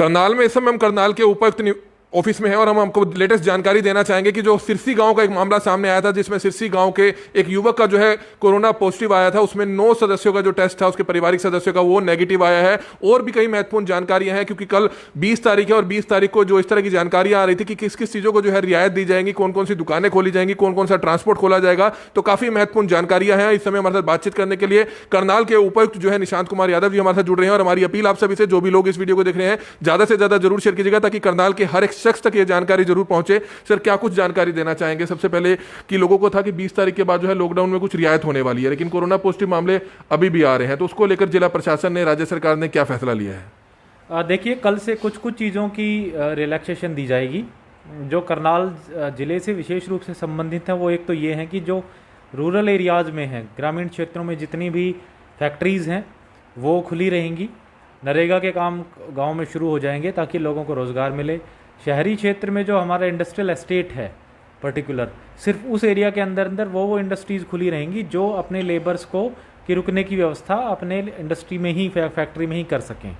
करनाल में इस समय हम करनाल के उपायुक्त ऑफिस में है और हम आपको लेटेस्ट जानकारी देना चाहेंगे कि जो सिरसी गांव का एक मामला सामने आया था, जिसमें सिरसी गांव के एक युवक का जो है कोरोना पॉजिटिव आया था, उसमें 9 सदस्यों का जो टेस्ट था उसके पारिवारिक सदस्यों का वो नेगेटिव आया है। और भी कई महत्वपूर्ण जानकारियां हैं, क्योंकि कल 20 तारीख है और 20 तारीख को जो इस तरह की जानकारियां आ रही थी कि किस किस चीजों को जो है रियायत दी जाएंगी, कौन कौन सी दुकानें खोली जाएंगी, कौन कौन सा ट्रांसपोर्ट खोला जाएगा, तो काफी महत्वपूर्ण जानकारियां हैं। इस समय हमारे साथ बातचीत करने के लिए करनाल के उपायुक्त जो है निशांत कुमार यादव जी हमारे साथ जुड़ रहे हैं। और हमारी अपील आप सभी से, जो भी लोग इस वीडियो को देख रहे हैं, ज्यादा से ज्यादा जरूर शेयर कीजिएगा ताकि करनाल के हर एक शख्स तक ये जानकारी जरूर पहुंचे। सर, क्या कुछ जानकारी देना चाहेंगे? सबसे पहले कि लोगों को था कि 20 तारीख के बाद जो है लॉकडाउन में कुछ रियायत होने वाली है, लेकिन कोरोना पॉजिटिव मामले अभी भी आ रहे हैं, तो उसको लेकर जिला प्रशासन ने, राज्य सरकार ने क्या फैसला लिया है? देखिए, कल से कुछ चीज़ों की रिलैक्सेशन दी जाएगी जो करनाल जिले से विशेष रूप से संबंधित है। वो एक तो ये है कि जो रूरल एरियाज में है, ग्रामीण क्षेत्रों में जितनी भी फैक्ट्रीज़ हैं वो खुली रहेंगी। नरेगा के काम गांव में शुरू हो जाएंगे ताकि लोगों को रोज़गार मिले। शहरी क्षेत्र में जो हमारा इंडस्ट्रियल एस्टेट है पर्टिकुलर, सिर्फ उस एरिया के अंदर वो इंडस्ट्रीज़ खुली रहेंगी जो अपने लेबर्स को की रुकने की व्यवस्था अपने इंडस्ट्री में ही, फैक्ट्री में ही कर सकें।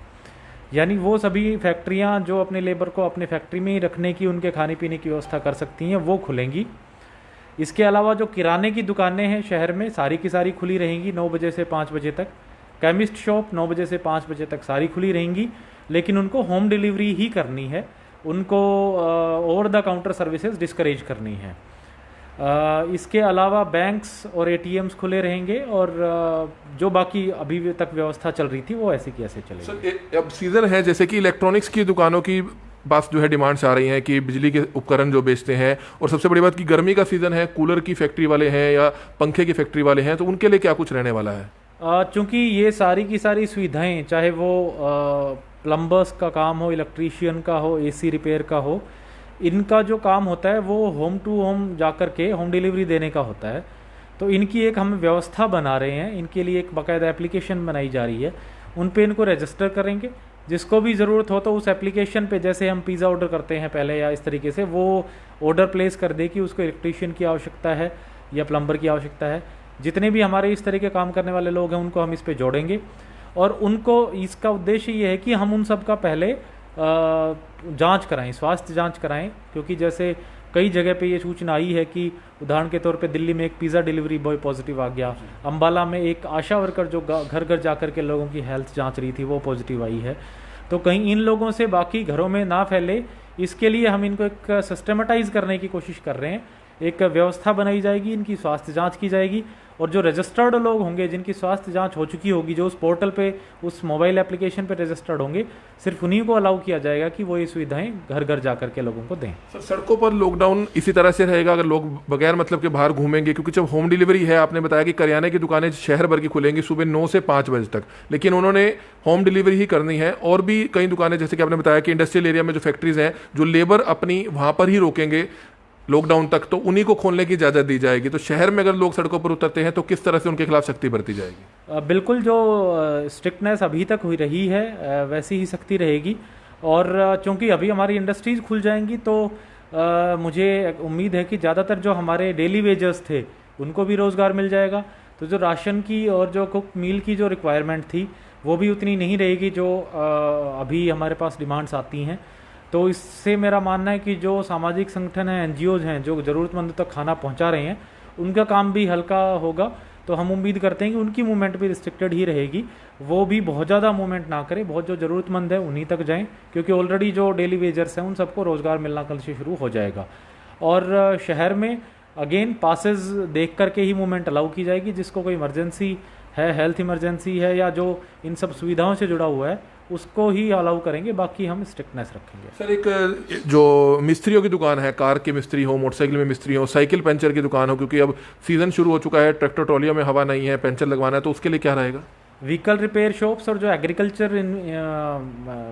यानी वो सभी फैक्ट्रियां जो अपने लेबर को अपने फैक्ट्री में ही रखने की, उनके खाने पीने की व्यवस्था कर सकती हैं, वो खुलेंगी। इसके अलावा जो किराने की दुकानें हैं शहर में, सारी की सारी खुली रहेंगी 9 बजे से 5 बजे तक। केमिस्ट शॉप 9 बजे से 5 बजे तक सारी खुली रहेंगी, लेकिन उनको होम डिलीवरी ही करनी है, उनको over the counter services discourage करनी है। इसके अलावा बैंक्स और एटीएम्स खुले रहेंगे और जो बाकी अभी तक व्यवस्था चल रही थी वो ऐसे की ऐसे चलेगी। सर, अब सीजन है, जैसे कि इलेक्ट्रॉनिक्स की दुकानों की पास जो है डिमांड्स आ रही हैं कि बिजली के उपकरण जो बेचते हैं, और सबसे बड़ी बात कि गर्मी का सीजन है, कूलर की फैक्ट्री वाले हैं या पंखे की फैक्ट्री वाले हैं, तो उनके लिए क्या कुछ रहने वाला है? चूँकि ये सारी की सारी सुविधाएं, चाहे वो प्लम्बर्स का काम हो, इलेक्ट्रीशियन का हो, एसी रिपेयर का हो, इनका जो काम होता है वो होम टू होम जाकर के होम डिलीवरी देने का होता है। तो इनकी एक हम व्यवस्था बना रहे हैं, इनके लिए एक बाकायदा एप्लीकेशन बनाई जा रही है, उन पे इनको रजिस्टर करेंगे। जिसको भी ज़रूरत हो तो उस एप्लीकेशन पे, जैसे हम पिज़्ज़ा ऑर्डर करते हैं पहले या इस तरीके से, वो ऑर्डर प्लेस कर दे कि उसको इलेक्ट्रीशियन की आवश्यकता है या प्लम्बर की आवश्यकता है। जितने भी हमारे इस तरह के काम करने वाले लोग हैं उनको हम इस पे जोड़ेंगे, और उनको इसका उद्देश्य ये है कि हम उन सब का पहले जांच कराएं, स्वास्थ्य जांच कराएं। क्योंकि जैसे कई जगह पे ये सूचना आई है कि उदाहरण के तौर पे दिल्ली में एक पिज़्ज़ा डिलीवरी बॉय पॉजिटिव आ गया, अम्बाला में एक आशा वर्कर जो घर घर जाकर के लोगों की हेल्थ जांच रही थी वो पॉजिटिव आई है। तो कहीं इन लोगों से बाकी घरों में ना फैले, इसके लिए हम इनको एक सिस्टमेटाइज करने की कोशिश कर रहे हैं। एक व्यवस्था बनाई जाएगी, इनकी स्वास्थ्य जांच की जाएगी, और जो रजिस्टर्ड लोग होंगे जिनकी स्वास्थ्य जांच हो चुकी होगी, जो उस पोर्टल पे, उस मोबाइल एप्लीकेशन पे रजिस्टर्ड होंगे, सिर्फ उन्हीं को अलाउ किया जाएगा कि वो ये सुविधाएं घर घर जाकर के लोगों को दें। सर, सड़कों पर लॉकडाउन इसी तरह से रहेगा अगर लोग बगैर मतलब के बाहर घूमेंगे? क्योंकि जब होम डिलीवरी है, आपने बताया कि करियाने की दुकानें शहर भर की खुलेंगी सुबह 9 से 5 बजे तक, लेकिन उन्होंने होम डिलीवरी ही करनी है। और भी कई दुकानें, जैसे कि आपने बताया कि इंडस्ट्रियल एरिया में जो फैक्ट्रीज हैं, जो लेबर अपनी वहां पर ही रोकेंगे लॉकडाउन तक, तो उन्हीं को खोलने की इजाजत दी जाएगी। तो शहर में अगर लोग सड़कों पर उतरते हैं तो किस तरह से उनके खिलाफ सख्ती बरती जाएगी? बिल्कुल, जो स्ट्रिक्टनेस अभी तक हुई रही है वैसी ही सख्ती रहेगी। और चूंकि अभी हमारी इंडस्ट्रीज खुल जाएंगी तो मुझे उम्मीद है कि ज़्यादातर जो हमारे डेली वेजर्स थे उनको भी रोज़गार मिल जाएगा। तो जो राशन की और जो कुक मील की जो रिक्वायरमेंट थी वो भी उतनी नहीं रहेगी जो अभी हमारे पास डिमांड्स आती हैं। तो इससे मेरा मानना है कि जो सामाजिक संगठन हैं, एनजीओज हैं, जो ज़रूरतमंद तक खाना पहुंचा रहे हैं, उनका काम भी हल्का होगा। तो हम उम्मीद करते हैं कि उनकी मूवमेंट भी रिस्ट्रिक्टेड ही रहेगी, वो भी बहुत ज़्यादा मूवमेंट ना करें, बहुत जो ज़रूरतमंद है उन्हीं तक जाएं, क्योंकि ऑलरेडी जो डेली वेजर्स हैं उन सबको रोज़गार मिलना कल से शुरू हो जाएगा। और शहर में अगेन पासेस देख करके ही मूवमेंट अलाउ की जाएगी। जिसको कोई इमरजेंसी है, हेल्थ इमरजेंसी है, या जो इन सब सुविधाओं से जुड़ा हुआ है, उसको ही अलाउ करेंगे, बाकी हम स्ट्रिक्टनेस रखेंगे। सर, एक जो मिस्त्रियों की दुकान है, कार के मिस्त्री हो, मोटरसाइकिल में मिस्त्री हो, साइकिल पंचर की दुकान हो, क्योंकि अब सीजन शुरू हो चुका है, ट्रैक्टर ट्रॉलियों में हवा नहीं है, पंचर लगवाना है, तो उसके लिए क्या रहेगा? व्हीकल रिपेयर शॉप्स और जो एग्रीकल्चर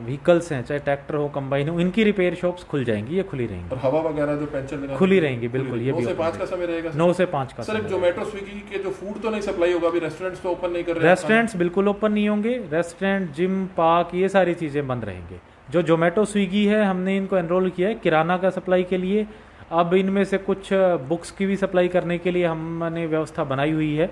व्हीकल्स हैं, चाहे ट्रैक्टर हो, कंबाइन हो, इनकी रिपेयर शॉप्स खुल जाएंगी, ये खुली रहेंगी। और हवा वगैरह जो पंचर खुली रहेंगी, बिल्कुल। ये 9 से 5 का समय रहेगा? 9 से 5 का। सर, जोमेटो स्विगी के जो फूड तो नहीं सप्लाई होगा? अभी रेस्टोरेंट्स तो ओपन नहीं कर रहे हैं। रेस्टोरेंट्स बिल्कुल ओपन नहीं होंगे। रेस्टोरेंट, जिम, पार्क, ये सारी चीज़ें बंद रहेंगे। जो जोमेटो स्विगी है, हमने इनको एनरोल किया है किराना का सप्लाई के लिए। अब इनमें से कुछ बुक्स की भी सप्लाई करने के लिए हमने व्यवस्था बनाई हुई है।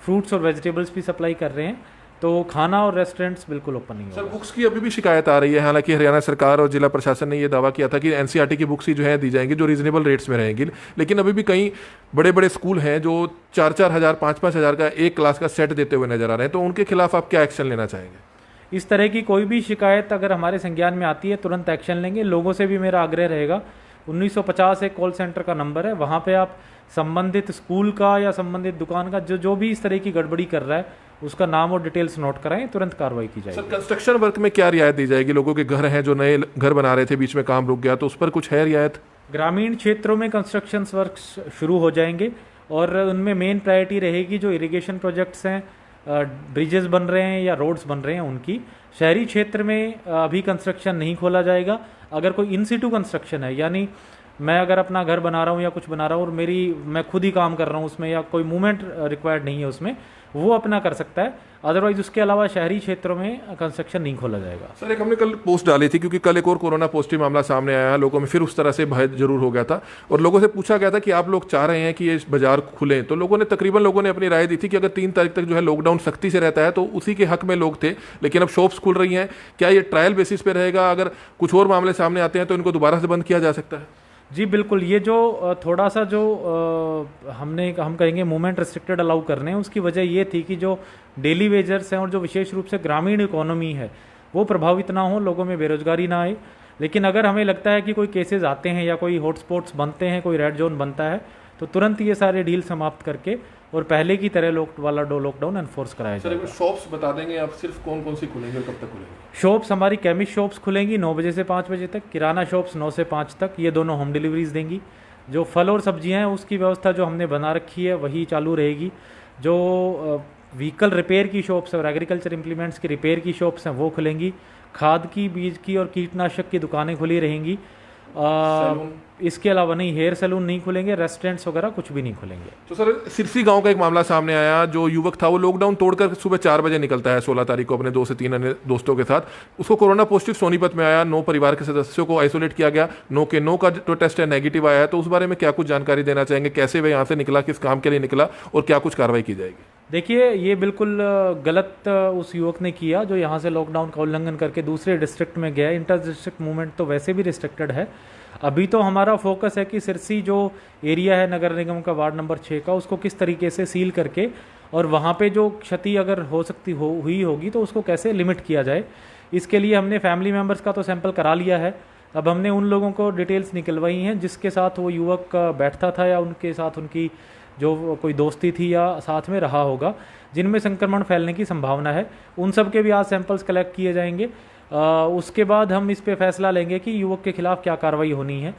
फ्रूट्स और वेजिटेबल्स भी सप्लाई कर रहे हैं। तो खाना और रेस्टोरेंट्स बिल्कुल ओपन नहीं सर होगा। बुक्स की अभी भी शिकायत आ रही है, हालांकि हरियाणा सरकार और जिला प्रशासन ने ये दावा किया था कि एनसीईआरटी की बुक्स ही जो है दी जाएंगी जो रीजनेबल रेट्स में रहेंगी, लेकिन अभी भी कई बड़े बड़े स्कूल हैं जो 4-4 हज़ार 5-5 हज़ार का एक क्लास का सेट देते हुए नजर आ रहे हैं, तो उनके खिलाफ आप क्या एक्शन लेना चाहेंगे? इस तरह की कोई भी शिकायत अगर हमारे संज्ञान में आती है तुरंत एक्शन लेंगे। लोगों से भी मेरा आग्रह रहेगा, 1950 एक कॉल सेंटर का नंबर है, वहाँ पे आप संबंधित स्कूल का या संबंधित दुकान का जो भी इस तरह की गड़बड़ी कर रहा है उसका नाम और डिटेल्स नोट कराएं, तुरंत कार्रवाई की सर जाएगी। कंस्ट्रक्शन वर्क में क्या रियायत दी जाएगी? लोगों के घर हैं जो नए घर बना रहे थे, बीच में काम रुक गया, तो उस पर कुछ है रियायत? ग्रामीण क्षेत्रों में कंस्ट्रक्शन वर्क शुरू हो जाएंगे और उनमें मेन प्रायोरिटी रहेगी जो इरिगेशन प्रोजेक्ट्स हैं, ब्रिजेस बन रहे हैं या रोड्स बन रहे हैं उनकी। शहरी क्षेत्र में अभी कंस्ट्रक्शन नहीं खोला जाएगा। अगर कोई इन सिटू कंस्ट्रक्शन है, यानी मैं अगर अपना घर बना रहा हूँ या कुछ बना रहा हूँ और मैं खुद ही काम कर रहा हूँ उसमें या कोई मूवमेंट रिक्वायर्ड नहीं है उसमें, वो अपना कर सकता है। अदरवाइज उसके अलावा शहरी क्षेत्रों में कंस्ट्रक्शन नहीं खोला जाएगा। सर एक हमने कल पोस्ट डाली थी क्योंकि कल एक और कोरोना पॉजिटिव मामला सामने आया, लोगों में फिर उस तरह से भय जरूर हो गया था और लोगों से पूछा गया था कि आप लोग चाह रहे हैं कि ये बाजार खुलें, तो तकरीबन लोगों ने अपनी राय दी थी कि अगर 3 तारीख तक जो है लॉकडाउन सख्ती से रहता है तो उसी के हक में लोग थे, लेकिन अब शॉप्स खुल रही हैं, क्या ये ट्रायल बेसिस पे रहेगा? अगर कुछ और मामले सामने आते हैं तो इनको दोबारा से बंद किया जा सकता है? जी बिल्कुल, ये जो थोड़ा सा जो हम कहेंगे मूवमेंट रिस्ट्रिक्टेड अलाउ करने हैं, उसकी वजह ये थी कि जो डेली वेजर्स हैं और जो विशेष रूप से ग्रामीण इकोनॉमी है वो प्रभावित ना हो, लोगों में बेरोजगारी ना आए। लेकिन अगर हमें लगता है कि कोई केसेस आते हैं या कोई हॉटस्पॉट्स बनते हैं, कोई रेड जोन बनता है, तो तुरंत ये सारे डील समाप्त करके और पहले की तरह लॉकडाउन एनफोर्स कराया सर जाएगा। शॉप्स बता देंगे आप सिर्फ कौन कौन सी खुलेंगे और कब तक खुलेंगे? शॉप्स हमारी केमिस्ट शॉप्स खुलेंगी 9 बजे से 5 बजे तक, किराना शॉप्स 9 से 5 तक, ये दोनों होम डिलीवरीज देंगी। जो फल और सब्जियां हैं उसकी व्यवस्था जो हमने बना रखी है वही चालू रहेगी। जो व्हीकल रिपेयर की शॉप्स और एग्रीकल्चर इम्प्लीमेंट्स की रिपेयर की शॉप्स हैं वो खुलेंगी। खाद की, बीज की और कीटनाशक की दुकानें खुली रहेंगी। इसके अलावा नहीं, हेयर सैलून नहीं खुलेंगे, रेस्टोरेंट्स वगैरह कुछ भी नहीं खुलेंगे। तो सर सिरसी गांव का एक मामला सामने आया, जो युवक था वो लॉकडाउन तोड़कर सुबह 4 बजे निकलता है 16 तारीख को अपने 2 से 3 अन्य दोस्तों के साथ। उसको कोरोना पॉजिटिव सोनीपत में आया, 9 परिवार के सदस्यों को आइसोलेट किया गया, 9 का जो टेस्ट है नेगेटिव आया है, तो उस बारे में क्या कुछ जानकारी देना चाहेंगे? कैसे वह यहाँ से निकला, किस काम के लिए निकला और क्या कुछ कार्रवाई की जाएगी? देखिए, ये बिल्कुल गलत उस युवक ने किया जो यहाँ से लॉकडाउन का उल्लंघन करके दूसरे डिस्ट्रिक्ट में गया। इंटर डिस्ट्रिक्ट मूवमेंट तो वैसे भी रिस्ट्रिक्टेड है। अभी तो हमारा फोकस है कि सिरसी जो एरिया है नगर निगम का वार्ड नंबर 6 का, उसको किस तरीके से सील करके और वहाँ पे जो क्षति अगर हुई होगी तो उसको कैसे लिमिट किया जाए। इसके लिए हमने फैमिली मेम्बर्स का तो सैंपल करा लिया है। अब हमने उन लोगों को डिटेल्स निकलवाई हैं जिसके साथ वो युवक बैठता था या उनके साथ उनकी जो कोई दोस्ती थी या साथ में रहा होगा, जिनमें संक्रमण फैलने की संभावना है। उन सब के भी आज सैंपल्स कलेक्ट किए जाएंगे। उसके बाद हम इस पे फैसला लेंगे कि युवक के खिलाफ क्या कार्रवाई होनी है।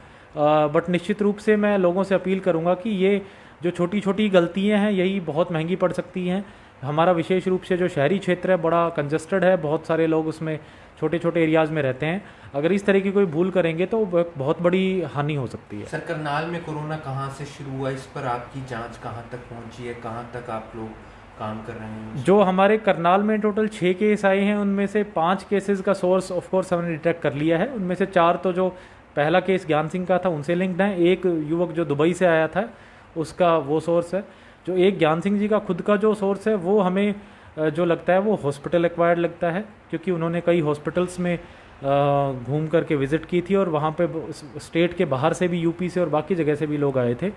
बट निश्चित रूप से मैं लोगों से अपील करूंगा कि ये जो छोटी छोटी गलतियां हैं यही बहुत महंगी पड़ सकती हैं। हमारा विशेष रूप से जो शहरी क्षेत्र है बड़ा कंजस्टेड है, बहुत सारे लोग उसमें छोटे छोटे एरियाज़ में रहते हैं। अगर इस तरह की कोई भूल करेंगे तो बहुत बड़ी हानि हो सकती है। सर करनाल में कोरोना कहाँ से शुरू हुआ, इस पर आपकी जांच कहाँ तक पहुँची है, कहाँ तक आप लोग काम कर रहे हैं? जो हमारे करनाल में टोटल 6 केस आए हैं उनमें से 5 केसेस का सोर्स ऑफ कोर्स हमने डिटेक्ट कर लिया है। उनमें से 4 तो जो पहला केस ज्ञान सिंह का था उनसे लिंक्ड है। एक युवक जो दुबई से आया था उसका वो सोर्स है। जो एक ज्ञान सिंह जी का खुद का जो सोर्स है वो हमें जो लगता है वो हॉस्पिटल एक्वायर्ड लगता है, क्योंकि उन्होंने कई हॉस्पिटल्स में घूम करके विजिट की थी और वहाँ पे स्टेट के बाहर से भी, यूपी से और बाकी जगह से भी लोग आए थे।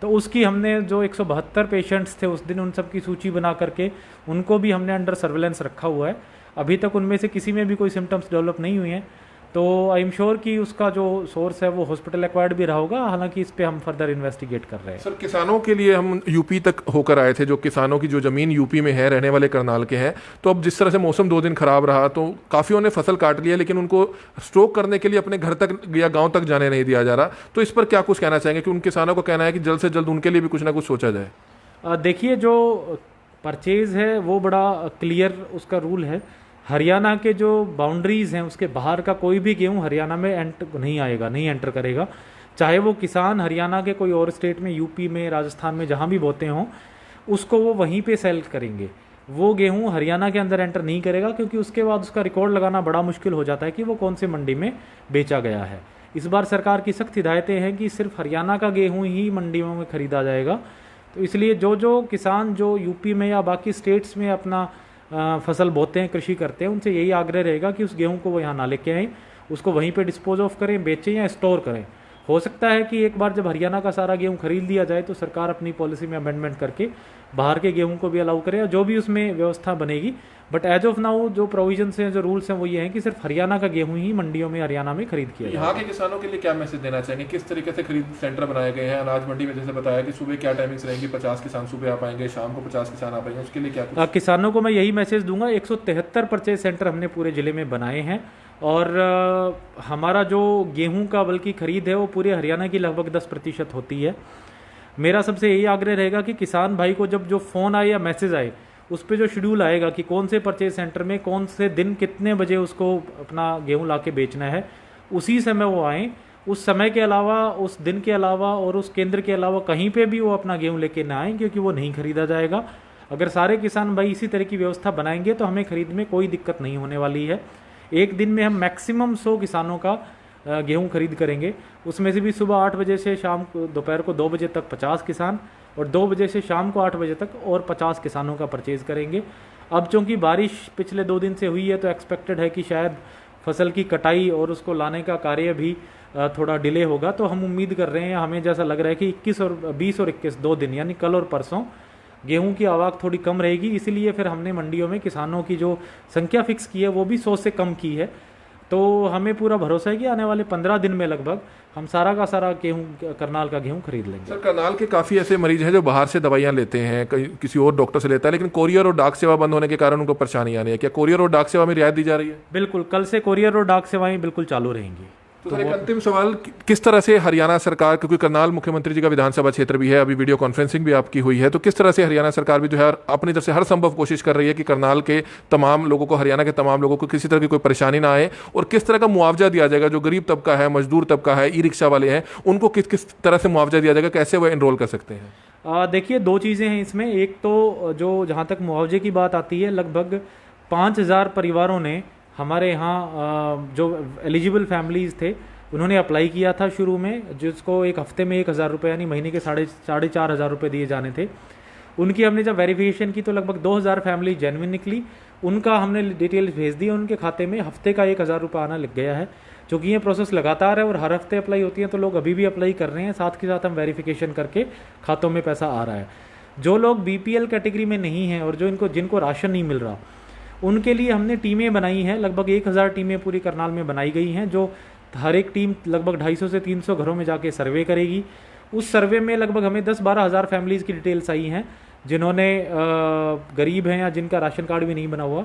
तो उसकी हमने जो 172 पेशेंट्स थे उस दिन, उन सब की सूची बना करके उनको भी हमने अंडर सर्वेलेंस रखा हुआ है। अभी तक उनमें से किसी में भी कोई सिम्टम्स डेवलप नहीं हुए हैं। तो आई एम श्योर कि उसका जो सोर्स है वो हॉस्पिटल एक्वायर्ड भी रहा होगा। हालांकि इस पे हम फर्दर इन्वेस्टिगेट कर रहे हैं। सर किसानों के लिए हम यूपी तक होकर आए थे, जो किसानों की जो ज़मीन यूपी में है, रहने वाले करनाल के हैं, तो अब जिस तरह से मौसम 2 दिन खराब रहा तो काफ़ियों ने फसल काट लिया, लेकिन उनको स्टॉक करने के लिए अपने घर तक या गाँव तक जाने नहीं दिया जा रहा। तो इस पर क्या कुछ कहना चाहेंगे कि उन किसानों को कहना है कि जल्द से जल्द उनके लिए भी कुछ ना कुछ सोचा जाए? देखिए, जो परचेज है वो बड़ा क्लियर उसका रूल है। हरियाणा के जो बाउंड्रीज़ हैं उसके बाहर का कोई भी गेहूं हरियाणा में नहीं आएगा, नहीं एंटर करेगा। चाहे वो किसान हरियाणा के कोई और स्टेट में, यूपी में, राजस्थान में, जहां भी बोते हों, उसको वो वहीं पे सेल करेंगे। वो गेहूं हरियाणा के अंदर एंटर नहीं करेगा, क्योंकि उसके बाद उसका रिकॉर्ड लगाना बड़ा मुश्किल हो जाता है कि वो कौन से मंडी में बेचा गया है। इस बार सरकार की सख्त हिदायतें हैं कि सिर्फ हरियाणा का गेहूँ ही मंडियों में खरीदा जाएगा। तो इसलिए जो जो किसान जो यूपी में या बाकी स्टेट्स में अपना फसल बोते हैं, कृषि करते हैं, उनसे यही आग्रह रहेगा कि उस गेहूं को वो यहाँ ना लेके आएँ, उसको वहीं पे डिस्पोज ऑफ करें, बेचें या स्टोर करें। हो सकता है कि एक बार जब हरियाणा का सारा गेहूं खरीद लिया जाए तो सरकार अपनी पॉलिसी में अमेंडमेंट करके बाहर के गेहूं को भी अलाउ करे, या जो भी उसमें व्यवस्था बनेगी। बट एज ऑफ नाउ जो प्रोविजंस हैं, जो रूल्स हैं, वो ये हैं कि सिर्फ हरियाणा का गेहूं ही मंडियों में हरियाणा में खरीद किया जाए। यहाँ के किसानों के लिए क्या मैसेज देना चाहेंगे? किस तरीके से खरीद सेंटर बनाए गए हैं? अनाज मंडी में जैसे बताया कि सुबह क्या टाइमिंग्स रहेंगी, 50 किसान सुबह आ पाएंगे, शाम को 50 किसान आ पाएंगे, उसके लिए क्या कुछ? किसानों को मैं यही मैसेज दूंगा, 173 परचेज सेंटर हमने पूरे ज़िले में बनाए हैं, और हमारा जो गेहूं का बल्कि खरीद है वो पूरे हरियाणा की लगभग 10% होती है। मेरा सबसे यही आग्रह रहेगा कि किसान भाई को जब जो फ़ोन आए या मैसेज आए, उस पर जो शेड्यूल आएगा कि कौन से परचेज सेंटर में कौन से दिन कितने बजे उसको अपना गेहूं ला के बेचना है, उसी समय वो आएँ। उस समय के अलावा, उस दिन के अलावा और उस केंद्र के अलावा कहीं पे भी वो अपना गेहूं लेके ना आएँ, क्योंकि वो नहीं खरीदा जाएगा। अगर सारे किसान भाई इसी तरह की व्यवस्था बनाएंगे तो हमें खरीद में कोई दिक्कत नहीं होने वाली है। एक दिन में हम मैक्सिमम 100 किसानों का गेहूं खरीद करेंगे, उसमें से भी सुबह 8 बजे से शाम को दोपहर को 2 बजे तक 50 किसान, और 2 बजे से शाम को 8 बजे तक और 50 किसानों का परचेज़ करेंगे। अब चूँकि बारिश पिछले 2 दिन से हुई है तो एक्सपेक्टेड है कि शायद फसल की कटाई और उसको लाने का कार्य भी थोड़ा डिले होगा, तो हम उम्मीद कर रहे हैं, हमें जैसा लग रहा है कि 21 और 20 और 21 2 दिन यानी कल और परसों गेहूं की आवक थोड़ी कम रहेगी। इसीलिए फिर हमने मंडियों में किसानों की जो संख्या फिक्स की है वो भी 100 से कम की है। तो हमें पूरा भरोसा है कि आने वाले 15 दिन में लगभग हम सारा का सारा गेहूं, करनाल का गेहूं खरीद लेंगे। सर, करनाल के काफ़ी ऐसे मरीज हैं जो बाहर से दवाइयां लेते हैं, किसी और डॉक्टर से लेता है, लेकिन कोरियर और डाक सेवा बंद होने के कारण उनको परेशानी आ रही है। क्या कोरियर और डाक सेवा में रियायत दी जा रही है? बिल्कुल, कल से कोरियर और डाक सेवाएं बिल्कुल चालू रहेंगी। तो सर, एक अंतिम सवाल, किस तरह से हरियाणा सरकार, क्योंकि करनाल मुख्यमंत्री जी का विधानसभा क्षेत्र भी है, अभी वीडियो कॉन्फ्रेंसिंग भी आपकी हुई है, तो किस तरह से हरियाणा सरकार भी जो है अपनी तरफ से हर संभव कोशिश कर रही है कि करनाल के तमाम लोगों को, हरियाणा के तमाम लोगों को किसी तरह की कोई परेशानी ना आए, और किस तरह का मुआवजा दिया जाएगा? जो गरीब तबका है, मजदूर तबका है, ई रिक्शा वाले हैं, उनको किस किस तरह से मुआवजा दिया जाएगा, कैसे वो एनरोल कर सकते हैं? देखिए, 2 चीज़ें हैं इसमें। एक तो जो जहाँ तक मुआवजे की बात आती है, लगभग 5000 परिवारों ने हमारे यहाँ जो एलिजिबल फैमिलीज़ थे उन्होंने अप्लाई किया था शुरू में, जिसको एक हफ्ते में 1000 रुपये यानी महीने के 4,500 रुपये दिए जाने थे। उनकी हमने जब वेरिफिकेशन की तो लगभग 2000 फैमिली जेन्युइन निकली। उनका हमने डिटेल्स भेज दी, उनके खाते में हफ्ते का 1000 रुपये आना लग गया है। क्योंकि ये प्रोसेस लगातार है और हर हफ्ते अप्लाई होती है, तो लोग अभी भी अप्लाई कर रहे हैं, साथ के साथ हम वेरिफिकेशन करके खातों में पैसा आ रहा है। जो लोग BPL कैटेगरी में नहीं हैं और जो जिनको राशन नहीं मिल रहा, उनके लिए हमने टीमें बनाई हैं। लगभग 1000 टीमें पूरी करनाल में बनाई गई हैं, जो हर एक टीम लगभग 250 से 300 घरों में जाके सर्वे करेगी। उस सर्वे में लगभग हमें 10-12 हज़ार फैमिलीज़ की डिटेल्स आई हैं, जिन्होंने गरीब हैं या जिनका राशन कार्ड भी नहीं बना हुआ।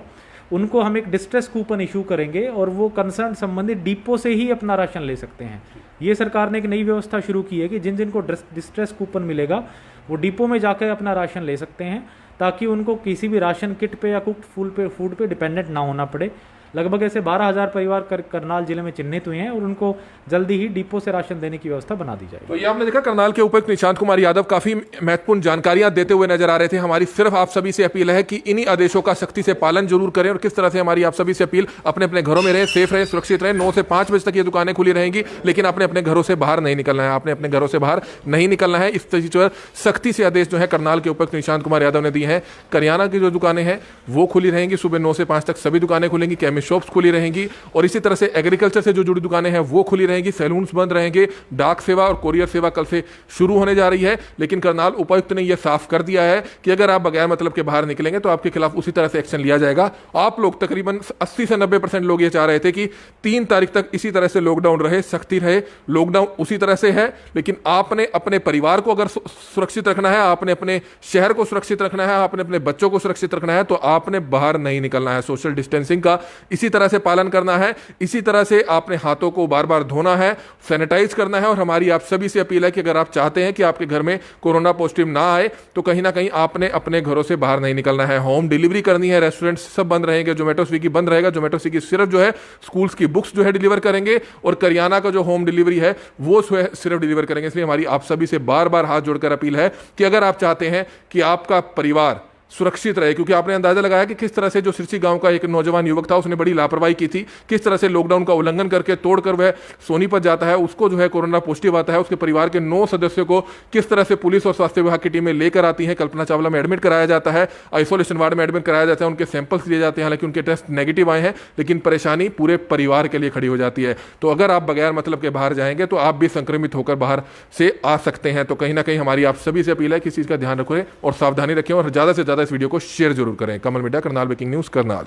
उनको हम एक डिस्ट्रेस कूपन इशू करेंगे और वो कंसर्न संबंधित डिपो से ही अपना राशन ले सकते हैं। ये सरकार ने एक नई व्यवस्था शुरू की है कि जिन जिनको डिस्ट्रेस कूपन मिलेगा वो डिपो में जाकर अपना राशन ले सकते हैं, ताकि उनको किसी भी राशन किट पे या कुक्ड फूड पे डिपेंडेंट ना होना पड़े। लगभग ऐसे 12,000 परिवार करनाल जिले में चिन्हित हुए हैं और उनको जल्दी ही डिपो से राशन देने की व्यवस्था बना दी जाएगी। तो ये आपने देखा, करनाल के उपायुक्त निशांत कुमार यादव काफी महत्वपूर्ण जानकारियां देते हुए नजर आ रहे थे। हमारी सिर्फ आप सभी से अपील है कि इन्हीं आदेशों का सख्ती से पालन जरूर करें, और किस तरह से हमारी आप सभी से अपील, अपने अपने घरों में रहे, सेफ रहे, सुरक्षित रहे। 9 से 5 बजे तक ये दुकानें खुली रहेंगी, लेकिन आपने अपने घरों से बाहर नहीं निकलना है, आपने अपने घरों से बाहर नहीं निकलना है। इस चीज पर सख्ती से आदेश जो है करनाल के उपायुक्त निशांत कुमार यादव ने दिए हैं। करियाना की जो दुकानें हैं वो खुली रहेंगी, सुबह 9 से 5 तक सभी दुकानें खुलेंगी, केमिस्ट शॉप्स खुली रहेंगी, और इसी तरह से एग्रीकल्चर से जो जुड़ी दुकानें हैं वो खुली रहेंगी, सैलून्स बंद रहेंगे। डाक सेवा और कोरियर सेवा कल से शुरू होने जा रही है, लेकिन करनाल उपायुक्त ने यह साफ कर दिया है कि अगर आप बगैर मतलब के बाहर निकलेंगे तो आपके खिलाफ उसी तरह से एक्शन लिया जाएगा। आप लोग तकरीबन 80 से 90% लोग ये चाह रहे थे कि 3 तारीख तक इसी तरह से लॉकडाउन रहे, सख्ती रहे, लॉकडाउन उसी तरह से है, लेकिन आपने अपने परिवार को अगर सुरक्षित रखना है, आपने अपने शहर को सुरक्षित रखना है, आपने अपने बच्चों को सुरक्षित रखना है, तो आपने बाहर नहीं निकलना है। सोशल डिस्टेंसिंग का इसी तरह से पालन करना है, इसी तरह से आपने हाथों को बार बार धोना है, सैनिटाइज करना है। और हमारी आप सभी से अपील है कि अगर आप चाहते हैं कि आपके घर में कोरोना पॉजिटिव ना आए तो कहीं ना कहीं आपने अपने घरों से बाहर नहीं निकलना है। होम डिलीवरी करनी है, रेस्टोरेंट सब बंद रहेंगे, जोमेटो स्विगी बंद रहेगा। जोमेटो स्विगी सिर्फ जो है स्कूल्स की बुक्स जो है डिलीवर करेंगे, और करियाना का जो होम डिलीवरी है वो सिर्फ डिलीवर करेंगे। इसलिए हमारी आप सभी से बार बार हाथ जोड़कर अपील है कि अगर आप चाहते हैं कि आपका परिवार सुरक्षित रहे, क्योंकि आपने अंदाजा लगाया कि किस तरह से जो सिरसी गांव का एक नौजवान युवक था उसने बड़ी लापरवाही की थी, किस तरह से लॉकडाउन का उल्लंघन करके तोड़कर वह सोनीपत जाता है, उसको जो है कोरोना पॉजिटिव आता है, उसके परिवार के 9 सदस्यों को किस तरह से पुलिस और स्वास्थ्य विभाग की टीमें लेकर आती हैं, कल्पना चावला में एडमिट कराया जाता है, आइसोलेशन वार्ड में एडमिट कराया जाता है, उनके सैंपल्स लिए जाते हैं, हालांकि उनके टेस्ट नेगेटिव आए हैं, लेकिन परेशानी पूरे परिवार के लिए खड़ी हो जाती है। तो अगर आप बगैर मतलब के बाहर जाएंगे तो आप भी संक्रमित होकर बाहर से आ सकते हैं। तो कहीं ना कहीं हमारी आप सभी से अपील है कि इस चीज़ का ध्यान रखें और सावधानी रखें और ज़्यादा से ज़्यादा इस वीडियो को शेयर जरूर करें। Kamal media, Karnal breaking news, Karnal.